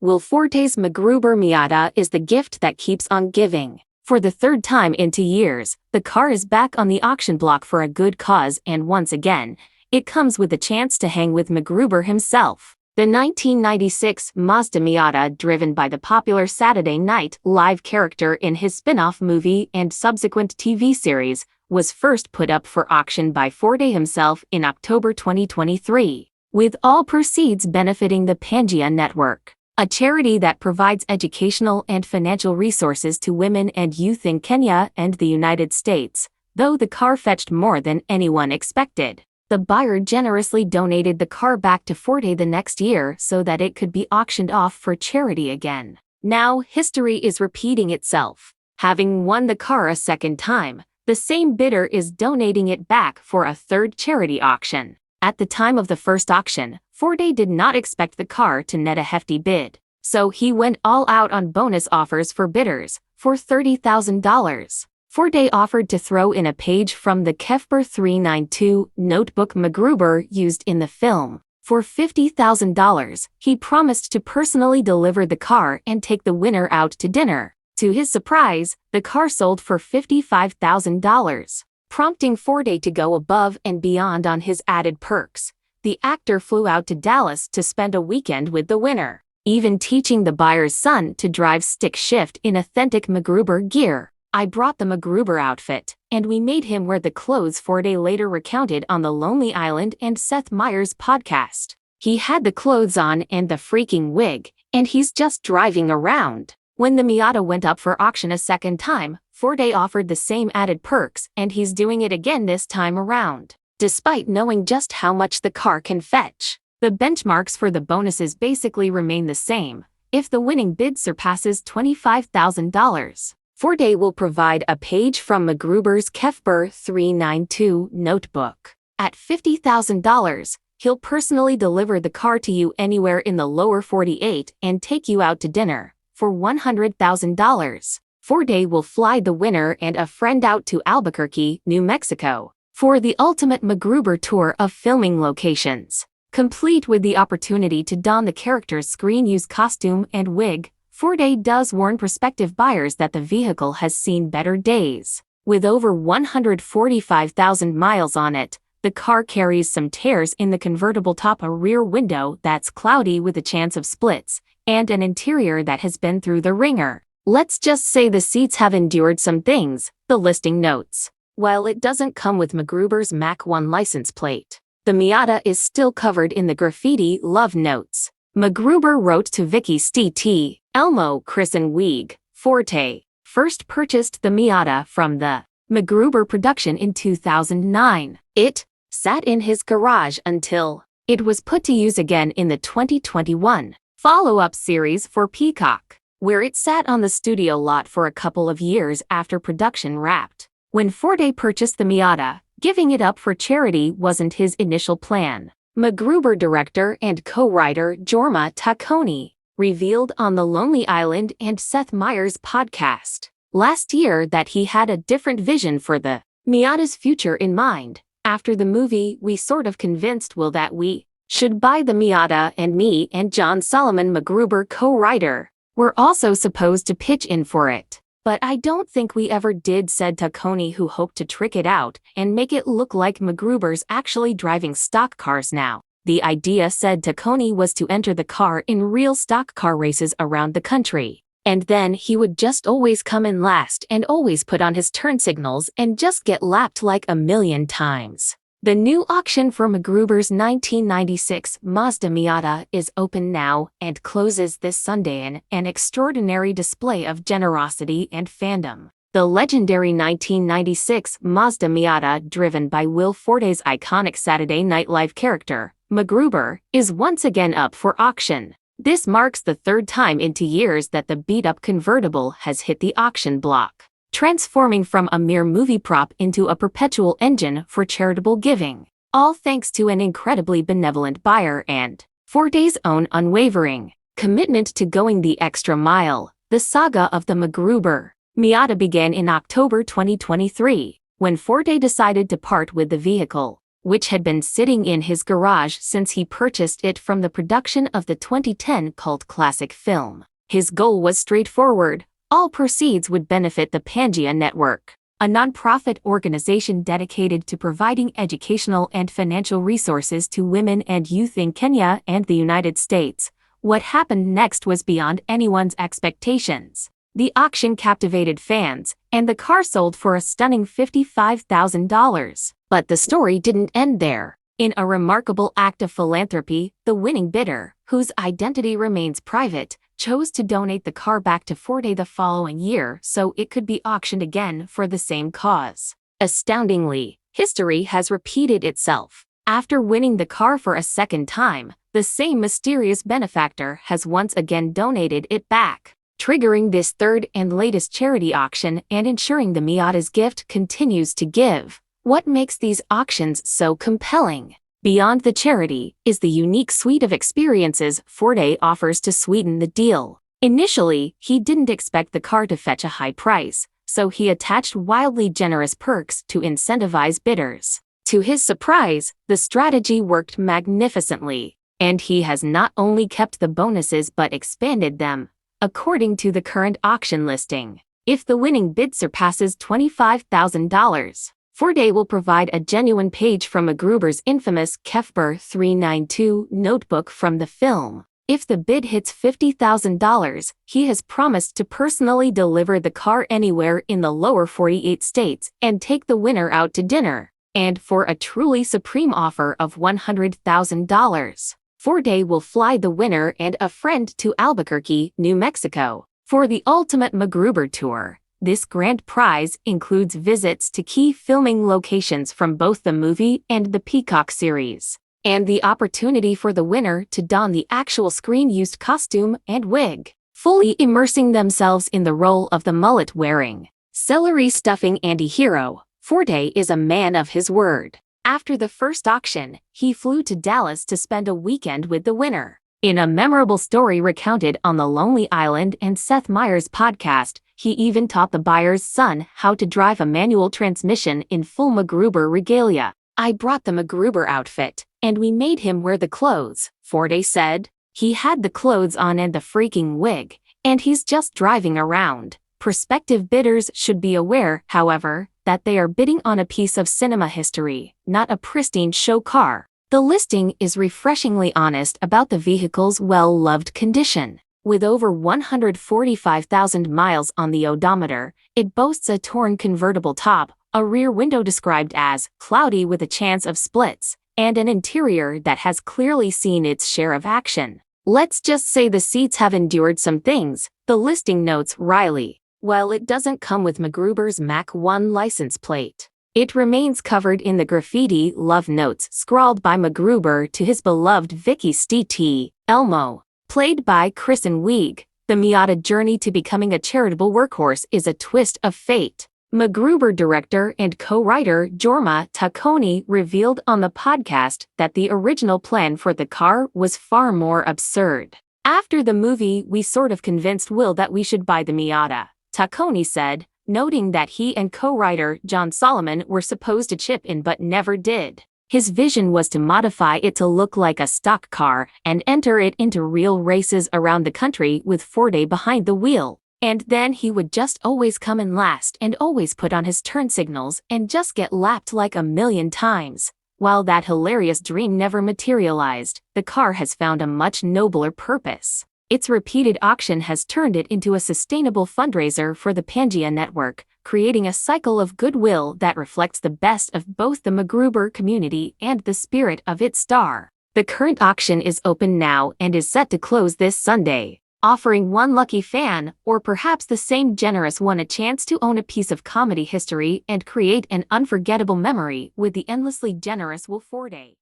Will Forte's MacGruber Miata is the gift that keeps on giving. For the third time in 2 years, the car is back on the auction block for a good cause, and once again, it comes with the chance to hang with MacGruber himself. The 1996 Mazda Miata, driven by the popular Saturday Night Live character in his spin-off movie and subsequent TV series, was first put up for auction by Forte himself in October 2023, with all proceeds benefiting the Pangea Network, a charity that provides educational and financial resources to women and youth in Kenya and the United States. Though the car fetched more than anyone expected, the buyer generously donated the car back to Forte the next year so that it could be auctioned off for charity again. Now, history is repeating itself. Having won the car a second time, the same bidder is donating it back for a third charity auction. At the time of the first auction, Forte did not expect the car to net a hefty bid, so he went all out on bonus offers for bidders. For $30,000, Forte offered to throw in a page from the Kefper 392 notebook MacGruber used in the film. For $50,000, he promised to personally deliver the car and take the winner out to dinner. To his surprise, the car sold for $55,000. Prompting Forte to go above and beyond on his added perks. The actor flew out to Dallas to spend a weekend with the winner, even teaching the buyer's son to drive stick shift in authentic MacGruber gear. I brought the MacGruber outfit, and we made him wear the clothes, Forte later recounted on the Lonely Island and Seth Meyers podcast. He had the clothes on and the freaking wig, and he's just driving around. When the Miata went up for auction a second time, Forte offered the same added perks, and he's doing it again this time around. Despite knowing just how much the car can fetch, the benchmarks for the bonuses basically remain the same. If the winning bid surpasses $25,000, Forte will provide a page from MacGruber's Kefper 392 notebook. At $50,000, he'll personally deliver the car to you anywhere in the lower 48 and take you out to dinner. For $100,000, Forte will fly the winner and a friend out to Albuquerque, New Mexico, for the ultimate MacGruber tour of filming locations. Complete with the opportunity to don the character's screen-use costume and wig, Forte does warn prospective buyers that the vehicle has seen better days. With over 145,000 miles on it, the car carries some tears in the convertible top, a rear window that's cloudy with a chance of splits, and an interior that has been through the ringer. Let's just say the seats have endured some things, the listing notes. While it doesn't come with MacGruber's Mac 1 license plate, the Miata is still covered in the graffiti love notes. MacGruber wrote to Vicky St. Elmo, Chris and Weeg. Forte first purchased the Miata from the MacGruber production in 2009. It sat in his garage until it was put to use again in the 2021 follow-up series for Peacock, where it sat on the studio lot for a couple of years after production wrapped. When Forte purchased the Miata, giving it up for charity wasn't his initial plan. MacGruber director and co-writer Jorma Taccone revealed on the Lonely Island and Seth Meyers podcast last year that he had a different vision for the Miata's future in mind. After the movie, we sort of convinced Will that we should buy the Miata, and me and John Solomon, MacGruber co-writer, were also supposed to pitch in for it. But I don't think we ever did, said Taccone, who hoped to trick it out and make it look like MacGruber's actually driving stock cars now. The idea, said Taccone, was to enter the car in real stock car races around the country. And then he would just always come in last and always put on his turn signals and just get lapped like a million times. The new auction for MacGruber's 1996 Mazda Miata is open now and closes this Sunday in an extraordinary display of generosity and fandom. The legendary 1996 Mazda Miata, driven by Will Forte's iconic Saturday Night Live character, MacGruber, is once again up for auction. This marks the third time in 2 years that the beat-up convertible has hit the auction block, transforming from a mere movie prop into a perpetual engine for charitable giving, all thanks to an incredibly benevolent buyer and Forte's own unwavering commitment to going the extra mile. The saga of the MacGruber Miata began in October 2023, when Forte decided to part with the vehicle. which had been sitting in his garage since he purchased it from the production of the 2010 cult classic film. His goal was straightforward: all proceeds would benefit the Pangea Network, a nonprofit organization dedicated to providing educational and financial resources to women and youth in Kenya and the United States. What happened next was beyond anyone's expectations. The auction captivated fans, and the car sold for a stunning $55,000. But the story didn't end there. In a remarkable act of philanthropy, the winning bidder, whose identity remains private, chose to donate the car back to Forte the following year so it could be auctioned again for the same cause. Astoundingly, history has repeated itself. After winning the car for a second time, the same mysterious benefactor has once again donated it back, triggering this third and latest charity auction and ensuring the Miata's gift continues to give. What makes these auctions so compelling? Beyond the charity is the unique suite of experiences Forte offers to sweeten the deal. Initially, he didn't expect the car to fetch a high price, so he attached wildly generous perks to incentivize bidders. To his surprise, the strategy worked magnificently, and he has not only kept the bonuses but expanded them. According to the current auction listing, if the winning bid surpasses $25,000, Forte will provide a genuine page from MacGruber's infamous Kefber 392 notebook from the film. If the bid hits $50,000, he has promised to personally deliver the car anywhere in the lower 48 states and take the winner out to dinner. And for a truly supreme offer of $100,000, Forte will fly the winner and a friend to Albuquerque, New Mexico, for the ultimate MacGruber tour. This grand prize includes visits to key filming locations from both the movie and the Peacock series, and the opportunity for the winner to don the actual screen-used costume and wig, fully immersing themselves in the role of the mullet-wearing, celery-stuffing anti-hero. Forte is a man of his word. After the first auction, he flew to Dallas to spend a weekend with the winner. In a memorable story recounted on The Lonely Island and Seth Meyers' podcast, he even taught the buyer's son how to drive a manual transmission in full MacGruber regalia. "I brought the MacGruber outfit, and we made him wear the clothes," Forte said. "He had the clothes on and the freaking wig, and he's just driving around." Prospective bidders should be aware, however, that they are bidding on a piece of cinema history, not a pristine show car. The listing is refreshingly honest about the vehicle's well-loved condition. With over 145,000 miles on the odometer, it boasts a torn convertible top, a rear window described as cloudy with a chance of splits, and an interior that has clearly seen its share of action. "Let's just say the seats have endured some things," the listing notes wryly. While it doesn't come with MacGruber's Mach 1 license plate, it remains covered in the graffiti love notes scrawled by MacGruber to his beloved Vicky St. Elmo. Played by Kristen Wiig, the Miata journey to becoming a charitable workhorse is a twist of fate. MacGruber director and co-writer Jorma Taccone revealed on the podcast that the original plan for the car was far more absurd. "After the movie, we sort of convinced Will that we should buy the Miata," Taccone said, noting that he and co-writer John Solomon were supposed to chip in but never did. His vision was to modify it to look like a stock car and enter it into real races around the country with Forte behind the wheel. And then he would just always come in last and always put on his turn signals and just get lapped like a million times. While that hilarious dream never materialized, the car has found a much nobler purpose. Its repeated auction has turned it into a sustainable fundraiser for the Pangea Network, creating a cycle of goodwill that reflects the best of both the MacGruber community and the spirit of its star. The current auction is open now and is set to close this Sunday, offering one lucky fan, or perhaps the same generous one, a chance to own a piece of comedy history and create an unforgettable memory with the endlessly generous Will Forte.